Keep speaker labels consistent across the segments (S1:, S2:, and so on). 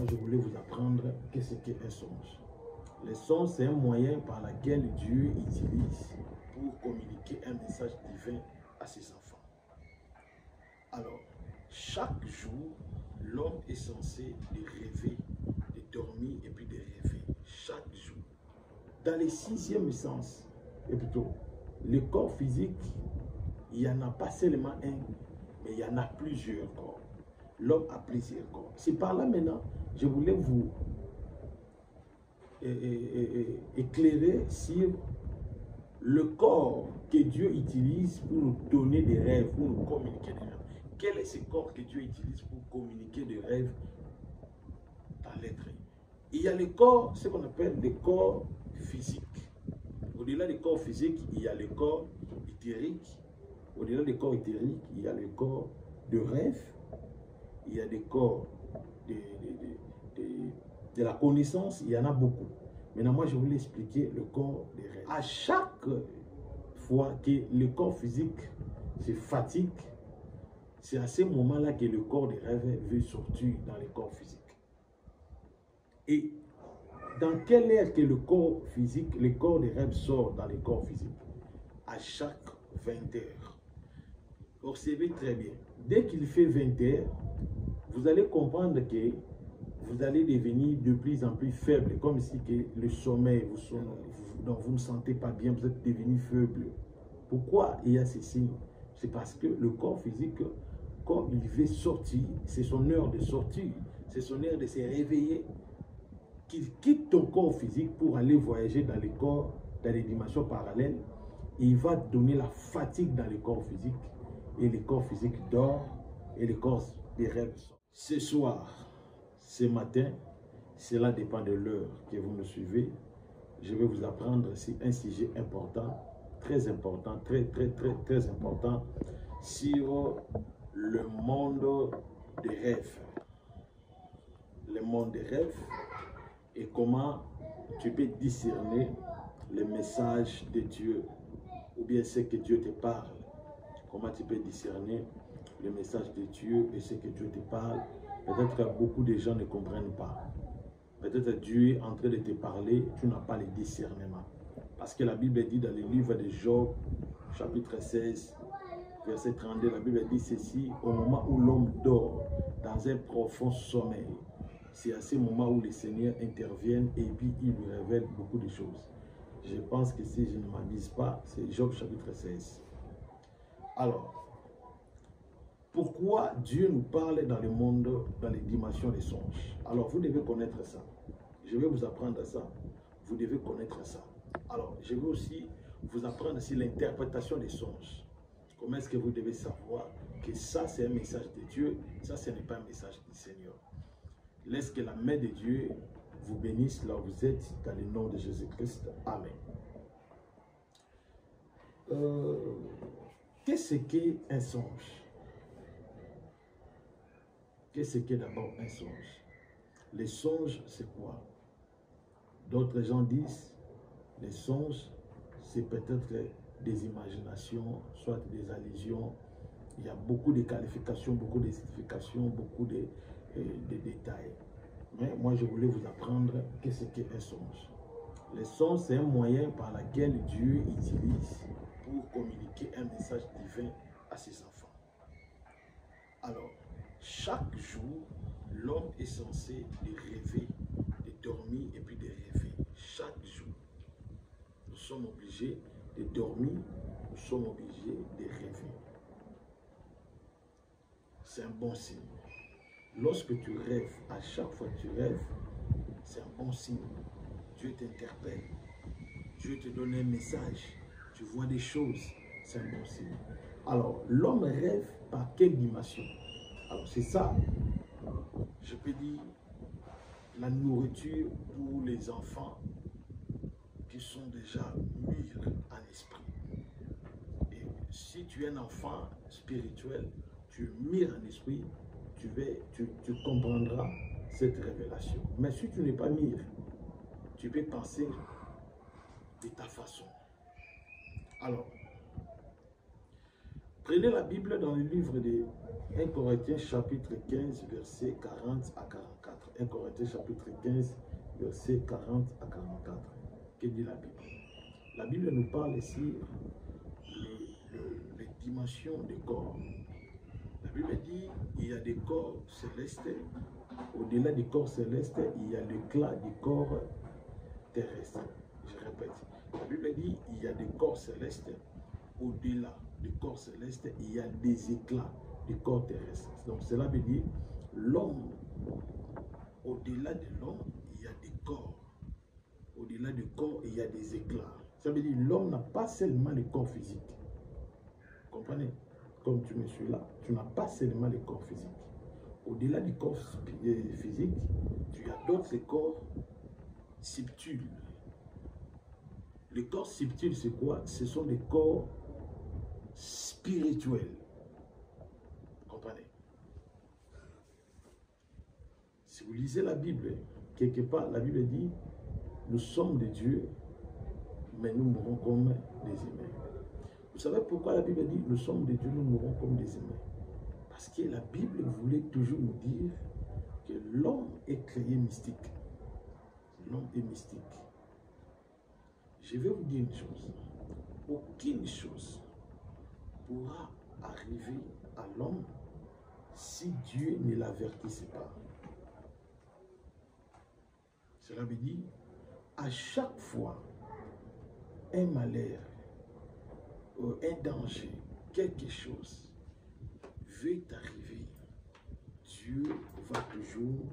S1: je voulais vous apprendre qu'est-ce qu'est un songe. Les songes, c'est un moyen par lequel Dieu utilise pour communiquer un message divin à ses enfants. Alors, chaque jour, l'homme est censé de rêver, de dormir et puis de rêver. Chaque jour. Dans les sixièmes sens, et plutôt, le corps physique, il n'y en a pas seulement un, mais il y en a plusieurs corps. L'homme a plusieurs corps. C'est par là maintenant, je voulais vous éclairer sur le corps que Dieu utilise pour nous donner des rêves, pour nous communiquer des rêves. Quel est ce corps que Dieu utilise pour communiquer des rêves dans l'être? Il y a le corps, ce qu'on appelle le corps physique. Au-delà du corps physique, il y a le corps éthérique. Au-delà du corps éthérique, il y a le corps de rêve. Il y a des corps de la connaissance, il y en a beaucoup. Maintenant, moi, je voulais expliquer le corps des rêves. À chaque fois que le corps physique se fatigue, c'est à ce moment-là que le corps des rêves veut sortir dans le corps physique. Et dans quelle heure que le corps physique, le corps des rêves sort dans le corps physique? À chaque 20 heures. Observez très bien. Dès qu'il fait 20 heures, vous allez comprendre que vous allez devenir de plus en plus faible, comme si que le sommeil, donc vous ne sentez pas bien, vous êtes devenu faible. Pourquoi il y a ces signes? C'est parce que le corps physique, comme il veut sortir, c'est son heure de sortir, c'est son heure de se réveiller, qu'il quitte ton corps physique pour aller voyager dans les corps, dans les dimensions parallèles, et il va donner la fatigue dans le corps physique, et le corps physique dort, et le corps des rêves sort. Ce soir, ce matin, cela dépend de l'heure que vous me suivez, je vais vous apprendre un sujet important, très important, très important, sur le monde des rêves. Le monde des rêves et comment tu peux discerner le message de Dieu ou bien ce que Dieu te parle. Comment tu peux discerner le message de Dieu et ce que Dieu te parle. Peut-être que beaucoup de gens ne comprennent pas. Peut-être Dieu est en train de te parler, tu n'as pas le discernement. Parce que la Bible dit dans le livre de Job, chapitre 16, verset 32, la Bible dit ceci: au moment où l'homme dort dans un profond sommeil, c'est à ce moment où le Seigneur intervient et puis il lui révèle beaucoup de choses. Je pense que si je ne m'abuse pas, c'est Job chapitre 16. Alors, pourquoi Dieu nous parle dans le monde, dans les dimensions des songes? Alors, vous devez connaître ça. Je vais vous apprendre ça. Vous devez connaître ça. Alors, je vais aussi vous apprendre sur l'interprétation des songes. Comment est-ce que vous devez savoir que ça, c'est un message de Dieu, ça, ce n'est pas un message du Seigneur. Laisse que la main de Dieu vous bénisse là où vous êtes, dans le nom de Jésus-Christ. Amen. Qu'est-ce qu'un songe? Qu'est-ce qu'est d'abord un songe? Les songes, c'est quoi? D'autres gens disent, les songes, c'est peut-être des imaginations, soit des allusions. Il y a beaucoup de qualifications, beaucoup de significations, beaucoup de détails. Mais moi, je voulais vous apprendre qu'est-ce qu'est un songe. Le songe, c'est un moyen par lequel Dieu utilise pour communiquer un message divin à ses enfants. Alors, chaque jour, l'homme est censé de rêver, de dormir et puis de rêver. Chaque jour, nous sommes obligés de dormir, nous sommes obligés de rêver. C'est un bon signe. Lorsque tu rêves, à chaque fois que tu rêves, c'est un bon signe. Dieu t'interpelle. Dieu te donne un message. Tu vois des choses. C'est un bon signe. Alors, l'homme rêve par quelle dimension? Alors, c'est ça. Je peux dire la nourriture pour les enfants qui sont déjà mûrs en esprit. Et si tu es un enfant spirituel, tu es mûr en esprit, tu comprendras cette révélation. Mais si tu n'es pas mûr, tu peux penser de ta façon. Alors, Prenez la Bible dans le livre de 1 Corinthiens chapitre 15, verset 40 à 44. 1 Corinthiens chapitre 15, verset 40 à 44. Que dit la Bible? La Bible nous parle ici les dimensions des corps. La Bible dit qu'il y a des corps célestes. Au-delà des corps célestes, il y a l'éclat du corps terrestre. Je répète. La Bible dit qu'il y a des corps célestes. Au-delà du corps céleste, il y a des éclats du corps terrestre. Donc cela veut dire l'homme, au-delà de l'homme, il y a des corps. Au-delà du corps, il y a des éclats. Ça veut dire l'homme n'a pas seulement le corps physique. Vous comprenez? Comme tu me suis là, tu n'as pas seulement le corps physique. Au-delà du corps physique, tu as d'autres corps subtils. Les corps subtils, c'est quoi? Ce sont des corps spirituels. Vous comprenez? Si vous lisez la Bible, quelque part, la Bible dit, nous sommes des dieux, mais nous mourrons comme des humains. Vous savez pourquoi la Bible dit, nous sommes des dieux, nous mourrons comme des humains? Parce que la Bible voulait toujours nous dire que l'homme est créé mystique. L'homme est mystique. Je vais vous dire une chose. Aucune chose pourra arriver à l'homme si Dieu ne l'avertissait pas. Cela veut dire, à chaque fois, un malheur, un danger, quelque chose veut t'arriver, Dieu va toujours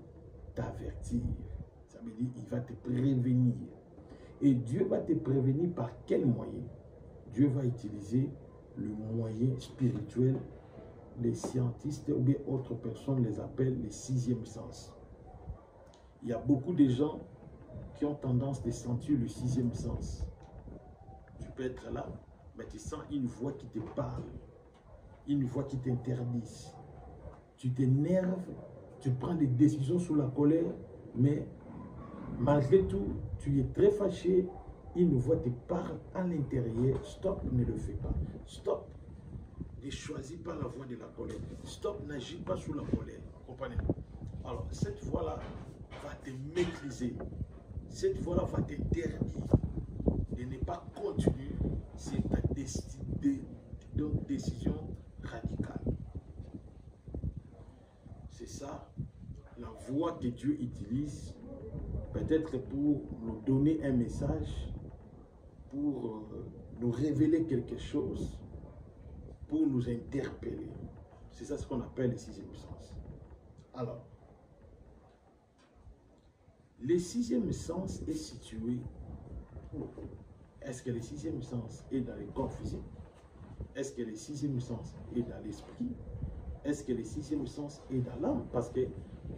S1: t'avertir. Ça veut dire, il va te prévenir. Et Dieu va te prévenir par quel moyen? Dieu va utiliser le moyen spirituel. Les scientifiques ou bien autres personnes les appellent le sixième sens. Il y a beaucoup de gens qui ont tendance à sentir le sixième sens. Tu peux être là, mais tu sens une voix qui te parle, une voix qui t'interdit. Tu t'énerves, tu prends des décisions sous la colère, mais malgré tout, tu es très fâché, une voix te parle à l'intérieur. Stop, ne le fais pas. Stop, ne choisis pas la voie de la colère. Stop, n'agis pas sous la colère. Comprenez? Alors, cette voix-là va te maîtriser. Cette voix-là va t'interdire de ne pas continuer sur ta décision radicale. C'est ça, la voix que Dieu utilise, peut-être pour nous donner un message, pour nous révéler quelque chose, pour nous interpeller. C'est ça ce qu'on appelle le sixième sens. Alors, le sixième sens est situé où? Est-ce que le sixième sens est dans le corps physique? Est-ce que le sixième sens est dans l'esprit? Est-ce que le sixième sens est dans l'âme? Parce que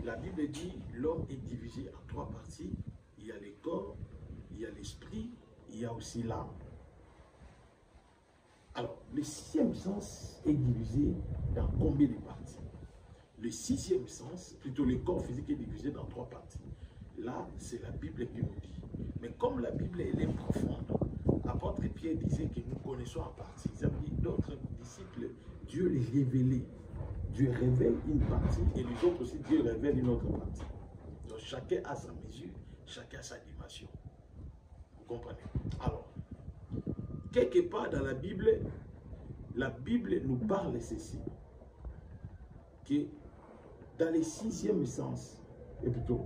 S1: la Bible dit l'homme est divisé en trois parties. Il y a le corps, il y a l'esprit, il y a aussi l'âme. Alors, le sixième sens est divisé dans combien de parties? Le sixième sens, plutôt le corps physique, est divisé dans trois parties. Là, c'est la Bible qui nous dit. Mais comme la Bible, elle est profonde, l'apôtre Pierre disait que nous connaissons en partie. Ça veut dire d'autres disciples, Dieu les révélait. Dieu révèle une partie et les autres aussi, Dieu révèle une autre partie. Donc chacun a sa mesure, chacun a sa dimension. Vous comprenez? Alors, quelque part dans la Bible nous parle ceci, que dans le sixième sens, et plutôt,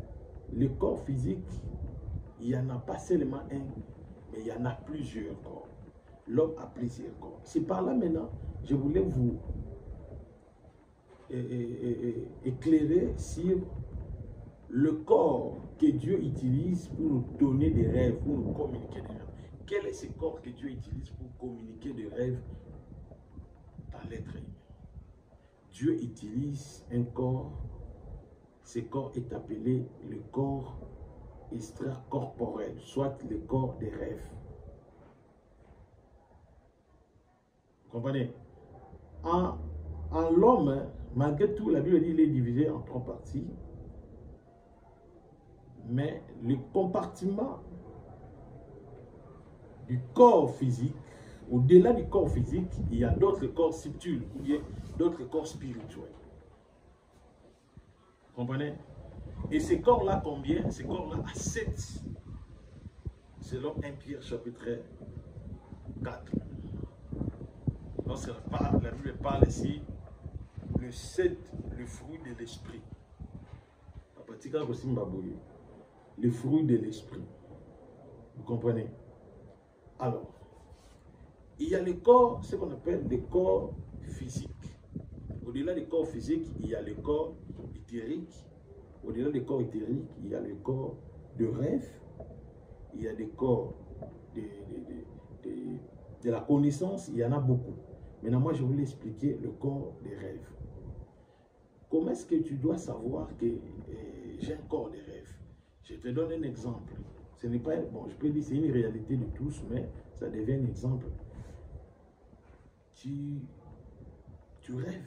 S1: le corps physique, il n'y en a pas seulement un, mais il y en a plusieurs corps. L'homme a plusieurs corps. C'est par là maintenant, je voulais vous éclairer sur le corps que Dieu utilise pour nous donner des rêves, pour nous communiquer des rêves. Quel est ce corps que Dieu utilise pour communiquer des rêves dans l'être humain? Dieu utilise un corps, ce corps est appelé le corps extracorporel, soit le corps des rêves. Vous comprenez? En l'homme, malgré tout, la Bible dit qu'il est divisé en trois parties. Mais le compartiment du corps physique Au-delà du corps physique, il y a d'autres corps subtils, ou bien d'autres corps spirituels. Vous comprenez? Et ces corps-là, combien? Ces corps-là, à 7. Selon 1 Pierre chapitre 4. Lorsque la Bible parle ici, le 7, le fruit de l'esprit. Le fruit de l'esprit. Vous comprenez? Alors, il y a le corps, ce qu'on appelle le corps physique. Au-delà du corps physique, il y a le corps éthérique. Au-delà du corps éthérique, il y a le corps de rêve. Il y a des corps de la connaissance, il y en a beaucoup. Maintenant, moi, je voulais expliquer le corps des rêves. Comment est-ce que tu dois savoir que j'ai un corps de rêve? Je te donne un exemple. Ce n'est pas, bon, je peux dire c'est une réalité de tous, mais ça devient un exemple. Tu rêves.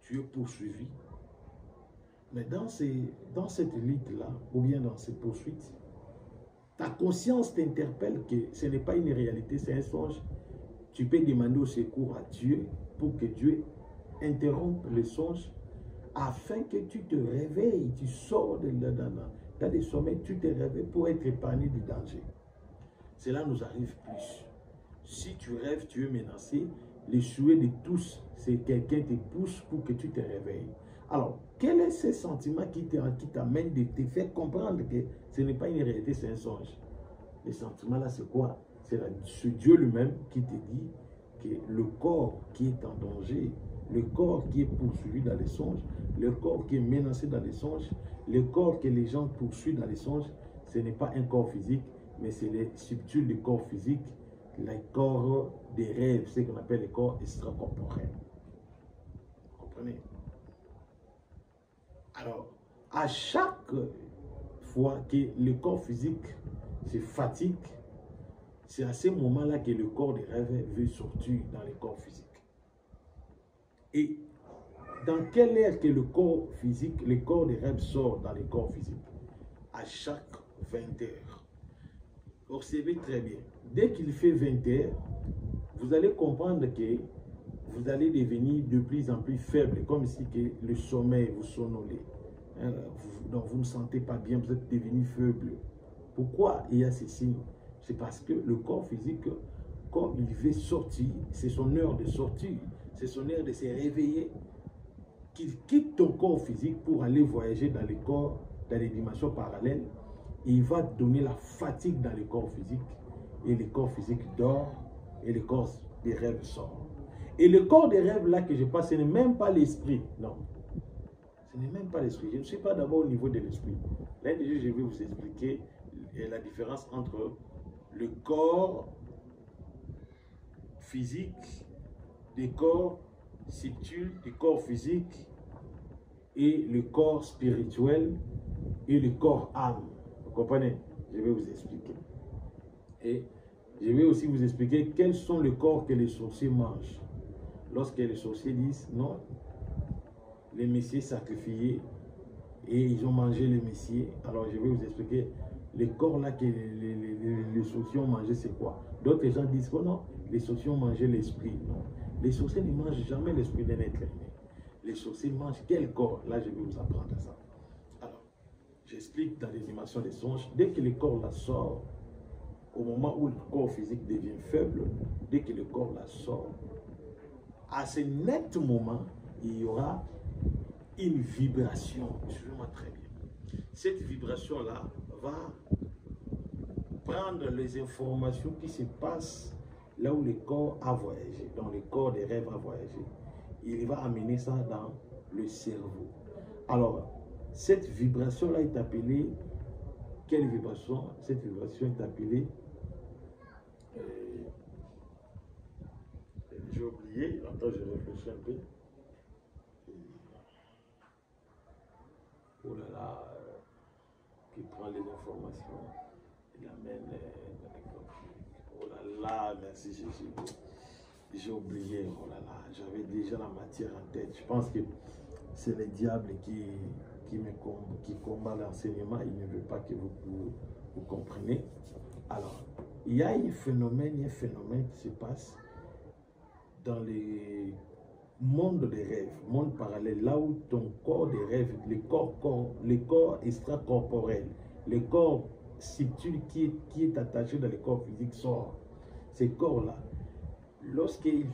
S1: Tu es poursuivi. Mais dans cette lutte-là, ou bien dans cette poursuite, ta conscience t'interpelle que ce n'est pas une réalité, c'est un songe. Tu peux demander au secours à Dieu pour que Dieu interrompe le songe afin que tu te réveilles, tu sors dans des sommets, tu te réveilles pour être épargné du danger. Cela nous arrive plus. Si tu rêves, tu es menacé, le souhait de tous, c'est quelqu'un te pousse pour que tu te réveilles. Alors, quel est ce sentiment qui t'amène de te faire comprendre que ce n'est pas une réalité, c'est un songe? Le sentiment là, c'est quoi? C'est Dieu lui-même qui te dit que le corps qui est en danger, le corps qui est poursuivi dans les songes, le corps qui est menacé dans les songes, le corps que les gens poursuivent dans les songes, ce n'est pas un corps physique, mais c'est les subtils du corps physique, les corps des rêves, ce qu'on appelle les corps extracorporels. Vous comprenez? Alors, à chaque fois que le corps physique se fatigue, c'est à ce moment-là que le corps des rêves veut sortir dans le corps physique. Et dans quelle heure que le corps physique, le corps des rêves sort dans le corps physique? À chaque 20 heures. Observez très bien. Dès qu'il fait 20 heures, vous allez comprendre que vous allez devenir de plus en plus faible, comme si que le sommeil vous somnolait. Donc vous ne sentez pas bien, vous êtes devenu faible. Pourquoi il y a ces signes? C'est parce que le corps physique, quand il veut sortir, c'est son heure de sortir, c'est son heure de se réveiller, qu'il quitte ton corps physique pour aller voyager dans les corps, dans les dimensions parallèles. Et il va donner la fatigue dans le corps physique, et le corps physique dort, et le corps des rêves sort. Et le corps des rêves là que je parle, ce n'est même pas l'esprit, non. Ce n'est même pas l'esprit. Je ne suis pas d'abord au niveau de l'esprit. Là déjà, je vais vous expliquer la différence entre le corps physique, des corps subtils, du corps physique, et le corps spirituel, et le corps âme. Vous comprenez? Je vais vous expliquer. Et je vais aussi vous expliquer quels sont les corps que les sorciers mangent. Lorsque les sorciers disent non, les messieurs sacrifiés et ils ont mangé les messieurs, alors je vais vous expliquer les corps là que les sorciers ont mangé, c'est quoi? D'autres gens disent que non, les sorciers ont mangé l'esprit. Non, les sorciers ne mangent jamais l'esprit d'un être humain. Les sorciers mangent quel corps? Là, je vais vous apprendre ça. Alors, j'explique dans les dimensions des songes, dès que le corps là sort, au moment où le corps physique devient faible, dès que le corps là sort, à ce net moment, il y aura une vibration. Suivez-moi très bien. Cette vibration-là va prendre les informations qui se passent là où le corps a voyagé, dans le corps des rêves a voyagé. Il va amener ça dans le cerveau. Alors, cette vibration-là est appelée, quelle vibration? Cette vibration est appelée, j'ai oublié, attends, je réfléchis un peu. Oh là là, qui prend les informations, il amène dans les corps. Oh là là, merci Jésus. J'ai oublié, oh là là, j'avais déjà la matière en tête. Je pense que c'est le diable qui combat l'enseignement. Il ne veut pas que vous compreniez. Alors, il y a un phénomène qui se passe dans les mondes des rêves, monde parallèle, là où ton corps des rêves, les corps extracorporels, les corps subtils qui est attaché dans les corps physiques sort. Ces corps-là, lorsqu'il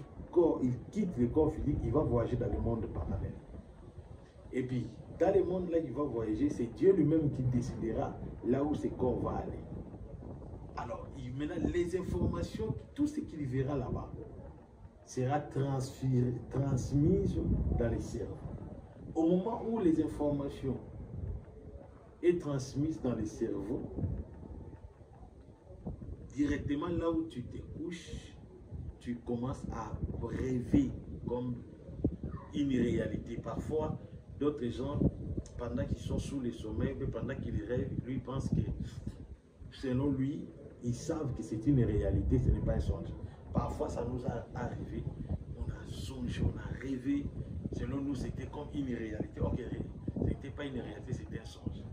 S1: quitte le corps physique, il va voyager dans le monde parallèle. Et puis, dans le monde là, il va voyager, c'est Dieu lui-même qui décidera là où ce corps va aller. Alors, maintenant, les informations, tout ce qu'il verra là-bas, sera transmise dans les cerveaux. Au moment où les informations sont transmises dans les cerveaux, directement là où tu te couches, tu commences à rêver comme une réalité. Parfois, d'autres gens, pendant qu'ils sont sous le sommeil, pendant qu'ils rêvent, lui pense que, selon lui, ils savent que c'est une réalité, ce n'est pas un songe. Parfois, ça nous a arrivé, on a songé, on a rêvé, selon nous, c'était comme une réalité. Ok, ce n'était pas une réalité, c'était un songe.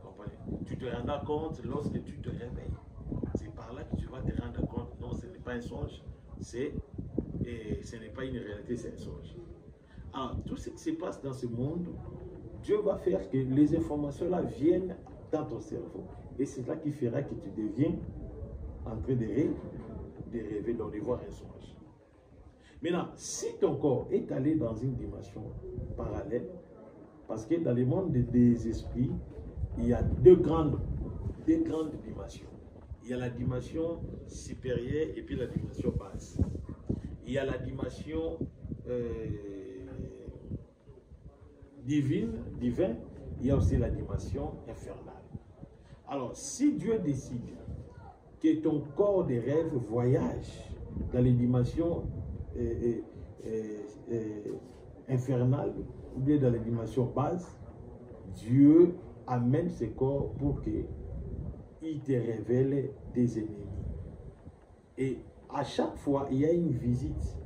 S1: Comprenez? Tu te rends compte lorsque tu te réveilles. C'est par là que tu vas te rendre compte, non, ce n'est pas un songe, ce n'est pas une réalité, c'est un songe. Alors, tout ce qui se passe dans ce monde, Dieu va faire que les informations-là viennent dans ton cerveau. Et c'est là qui fera que tu deviens en train de rêver, de voir un songe. Maintenant, si ton corps est allé dans une dimension parallèle, parce que dans le monde des esprits, il y a deux grandes dimensions. Il y a la dimension supérieure et puis la dimension basse. Il y a la dimension divine, il y a aussi la dimension infernale. Alors, si Dieu décide que ton corps de rêve voyage dans les dimensions infernales ou bien dans les dimensions basses, Dieu amène ce corps pour qu'il te révèle des ennemis. Et à chaque fois, il y a une visite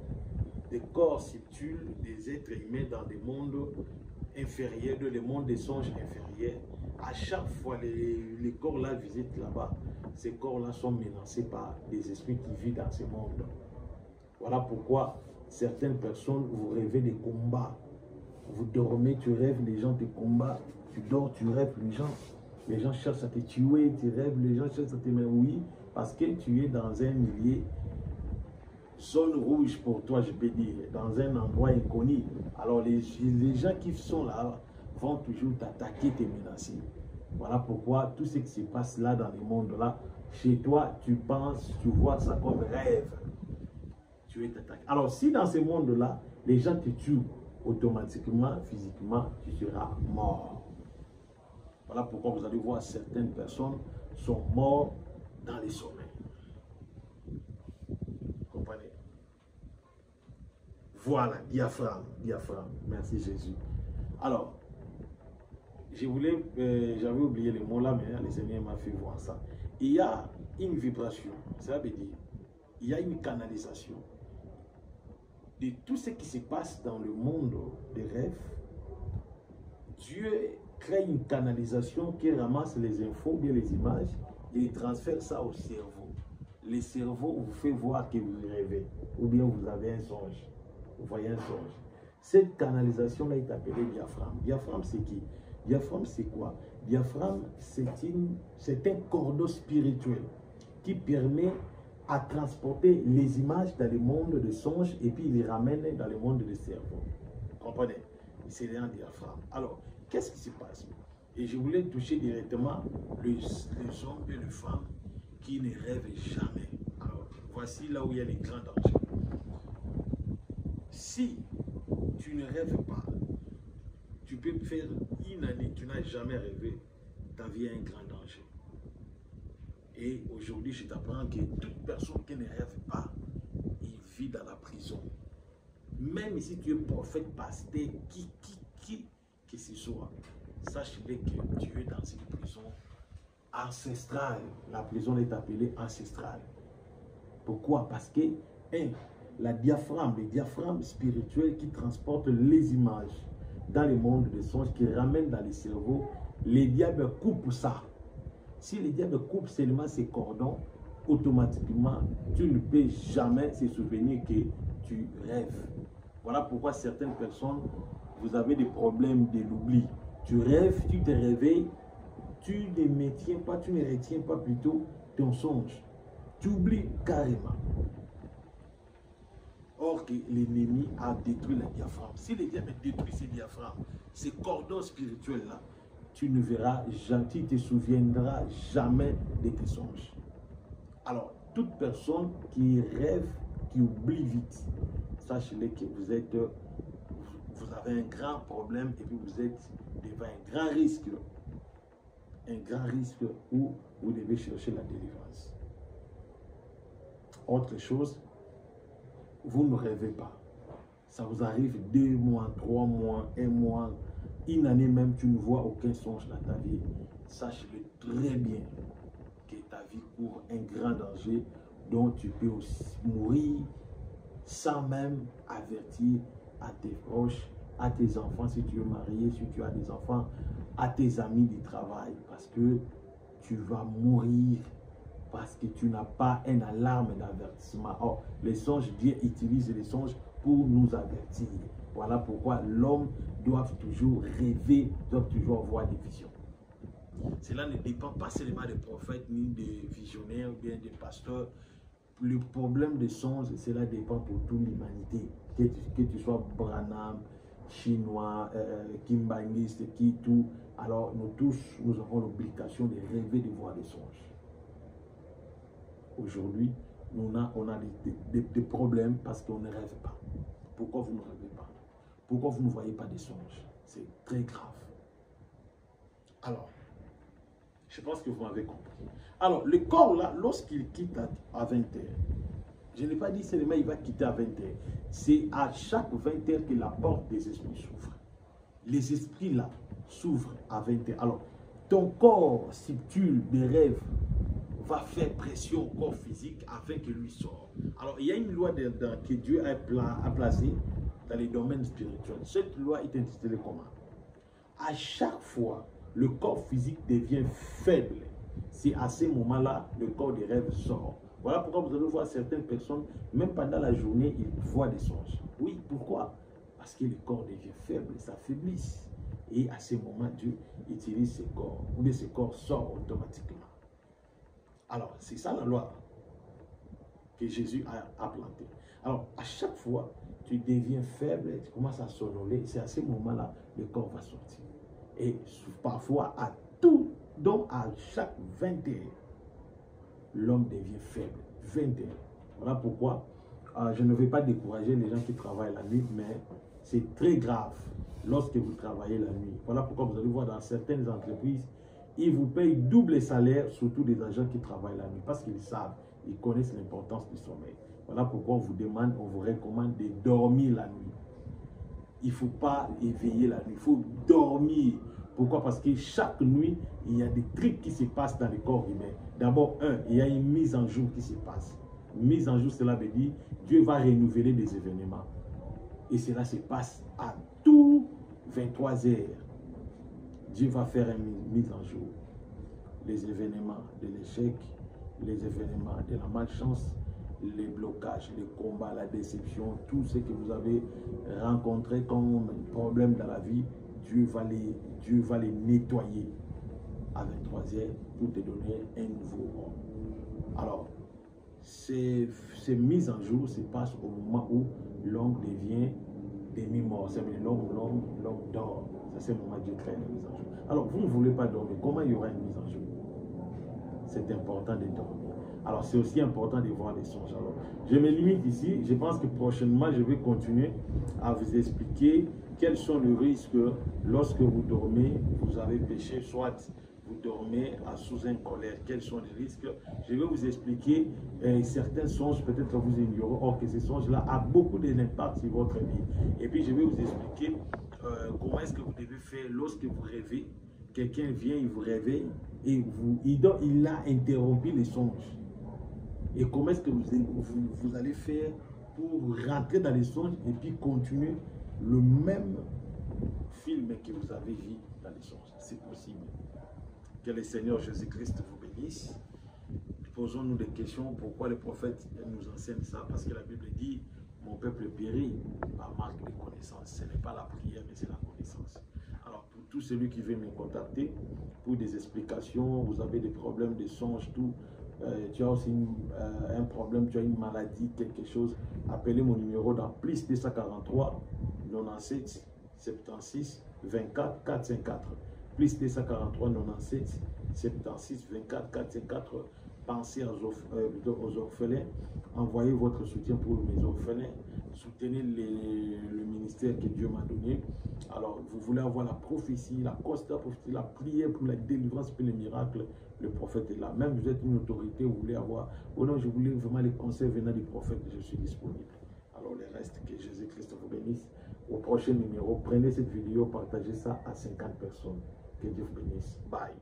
S1: des corps subtils des êtres humains dans des mondes inférieurs, dans les mondes des songes inférieurs. À chaque fois, les corps-là visitent là-bas. Ces corps-là sont menacés par des esprits qui vivent dans ces mondes. Voilà pourquoi certaines personnes, vous rêvez des combats. Vous dormez, tu rêves, les gens te combattent. Tu dors, tu rêves, les gens cherchent à te tuer, tu rêves, les gens cherchent à te mettre. Oui, parce que tu es dans un milieu, zone rouge pour toi, je peux dire, dans un endroit inconnu. Alors les gens qui sont là vont toujours t'attaquer, te menacer. Voilà pourquoi tout ce qui se passe là dans le monde là, chez toi, tu penses, tu vois ça comme rêve. Tu es attaqué. Alors si dans ce monde là, les gens te tuent, automatiquement, physiquement, tu seras mort. Voilà pourquoi vous allez voir certaines personnes sont mortes dans les sommeils. Vous comprenez? Voilà, diaphragme. Merci Jésus. Alors, j'avais oublié le mot là, mais le Seigneur m'a fait voir ça. Il y a une vibration, ça veut dire, il y a une canalisation de tout ce qui se passe dans le monde des rêves. Dieu crée une canalisation qui ramasse les infos, bien les images, et il transfère ça au cerveau. Le cerveau vous fait voir que vous rêvez, ou bien vous avez un songe. Vous voyez un songe. Cette canalisation-là est appelée diaphragme. Diaphragme, c'est qui? Diaphragme, c'est quoi? Diaphragme, c'est un cordon spirituel qui permet à transporter les images dans le monde des songes et puis il les ramène dans le monde du cerveau. Vous comprenez? C'est un diaphragme. Alors, qu'est-ce qui se passe? Et je voulais toucher directement les hommes et les femmes qui ne rêvent jamais. Alors, voici là où il y a les grands dangers. Si tu ne rêves pas, tu peux faire une année, tu n'as jamais rêvé, ta vie a un grand danger. Et aujourd'hui, je t'apprends que toute personne qui ne rêve pas, il vit dans la prison. Même si tu es prophète, pasteur, que ce soit, sache-le que tu es dans une prison ancestrale. La prison est appelée ancestrale. Pourquoi? Parce que, le diaphragme spirituel qui transporte les images dans le monde des songes, qui ramène dans les cerveaux, les diables coupent ça. Si les diables coupent seulement ces cordons, automatiquement, tu ne peux jamais se souvenir que tu rêves. Voilà pourquoi certaines personnes, vous avez des problèmes de l'oubli. Tu rêves, tu te réveilles, tu ne retiens pas plutôt ton songe. Tu oublies carrément. Or que l'ennemi a détruit le diaphragme. Si le diable détruit ce diaphragme, ces cordons spirituels-là, tu ne verras jamais, tu ne te souviendras jamais de tes songes. Alors, toute personne qui rêve, qui oublie vite, sachez-le que vous avez un grand problème et puis vous êtes devant un grand risque où vous devez chercher la délivrance. Autre chose, vous ne rêvez pas. Ça vous arrive 2 mois, 3 mois, 1 mois, une année même, tu ne vois aucun songe dans ta vie. Sache-le très bien que ta vie court un grand danger dont tu peux aussi mourir sans même avertir à tes proches, à tes enfants si tu es marié, si tu as des enfants, à tes amis du travail, parce que tu vas mourir parce que tu n'as pas une alarme d'avertissement. Or, les songes, Dieu utilise les songes pour nous avertir. Voilà pourquoi l'homme doit toujours rêver, doit toujours avoir des visions. Cela ne dépend pas seulement des prophètes, ni des visionnaires, ou bien des pasteurs. Le problème des songes, cela dépend pour toute l'humanité. Que tu sois Branham, chinois, kimbanguiste, qui tout. Alors, nous tous, nous avons l'obligation de rêver de voir des songes. Aujourd'hui, on a des problèmes parce qu'on ne rêve pas. Pourquoi vous ne rêvez pas? Pourquoi vous ne voyez pas des songes? C'est très grave. Alors, je pense que vous m'avez compris. Alors, le corps là, lorsqu'il quitte à 20 h, je n'ai pas dit seulement il va quitter à 20 h. C'est à chaque 20 h que la porte des esprits s'ouvre. Les esprits là s'ouvrent à 20 h. Alors, ton corps subtil de rêve va faire pression au corps physique afin que lui sorte. Alors, il y a une loi que Dieu a placée dans les domaines spirituels. Cette loi est intitulée comment? À chaque fois, le corps physique devient faible. C'est à ce moment-là, le corps des rêves sort. Voilà pourquoi vous allez voir certaines personnes, même pendant la journée, ils voient des songes. Oui, pourquoi? Parce que le corps devient faible, ça faiblit. Et à ce moment, Dieu utilise ce corps, ou bien ce corps sort automatiquement. Alors, c'est ça la loi que Jésus a plantée. Alors, à chaque fois, tu deviens faible, tu commences à sonnoler, c'est à ce moment-là, le corps va sortir. Et parfois, donc à chaque 20 h, l'homme devient faible. 20 h. Voilà pourquoi je ne vais pas décourager les gens qui travaillent la nuit, mais c'est très grave lorsque vous travaillez la nuit. Voilà pourquoi vous allez voir dans certaines entreprises, ils vous payent double salaire, surtout des agents qui travaillent la nuit, parce qu'ils savent, ils connaissent l'importance du sommeil. Voilà pourquoi on vous demande, on vous recommande de dormir la nuit. Il ne faut pas éveiller la nuit, il faut dormir. Pourquoi? Parce que chaque nuit, il y a des trucs qui se passent dans le corps humain. D'abord, il y a une mise en jour qui se passe. Mise en jour, cela veut dire Dieu va renouveler des événements. Et cela se passe à tout 23 h. Dieu va faire une mise en jour. Les événements de l'échec, les événements de la malchance, les blocages, les combats, la déception, tout ce que vous avez rencontré comme problème dans la vie, Dieu va les nettoyer à 23 h pour te donner un nouveau monde. Alors, ces mises en jour se passent au moment où l'homme devient demi-mort. C'est l'homme dort. C'est ce moment où Dieu crée la mise en jour. Alors, vous ne voulez pas dormir. Comment il y aura une mise en jour? C'est important de dormir. Alors, c'est aussi important de voir les songes. Alors, je me limite ici. Je pense que prochainement, je vais continuer à vous expliquer quels sont les risques lorsque vous dormez, vous avez péché, soit vous dormez sous un colère. Quels sont les risques? Je vais vous expliquer certains songes, peut-être que vous ignorez, or que ces songes-là ont beaucoup d'impact sur votre vie. Et puis, je vais vous expliquer comment est-ce que vous devez faire lorsque vous rêvez. Quelqu'un vient, il vous réveille et il a interrompu les songes. Et comment est-ce que vous allez faire pour rentrer dans les songes et puis continuer le même film que vous avez vu dans les songes? C'est possible. Que le Seigneur Jésus-Christ vous bénisse. posons-nous des questions. Pourquoi les prophètes nous enseignent ça? Parce que la Bible dit, mon peuple périt par manque de connaissance. Ce n'est pas la prière, mais c'est la connaissance. Alors, pour tout celui qui veut me contacter pour des explications, vous avez des problèmes de songe, tout, tu as aussi un problème, tu as une maladie, quelque chose, appelez mon numéro dans plus 243 97 76 24 454. Plus 243 97 76 24 454. Pensez aux orphelins, envoyez votre soutien pour mes orphelins, soutenez le ministère que Dieu m'a donné. Alors, vous voulez avoir la prophétie, la constate prophétie, la prière pour la délivrance, pour les miracles, le prophète est là. Même vous êtes une autorité, vous voulez avoir, oh non, je voulais vraiment les conseils venant du prophète, je suis disponible. Alors, le reste, que Jésus-Christ vous bénisse. Au prochain numéro, prenez cette vidéo, partagez ça à 50 personnes. Que Dieu vous bénisse. Bye.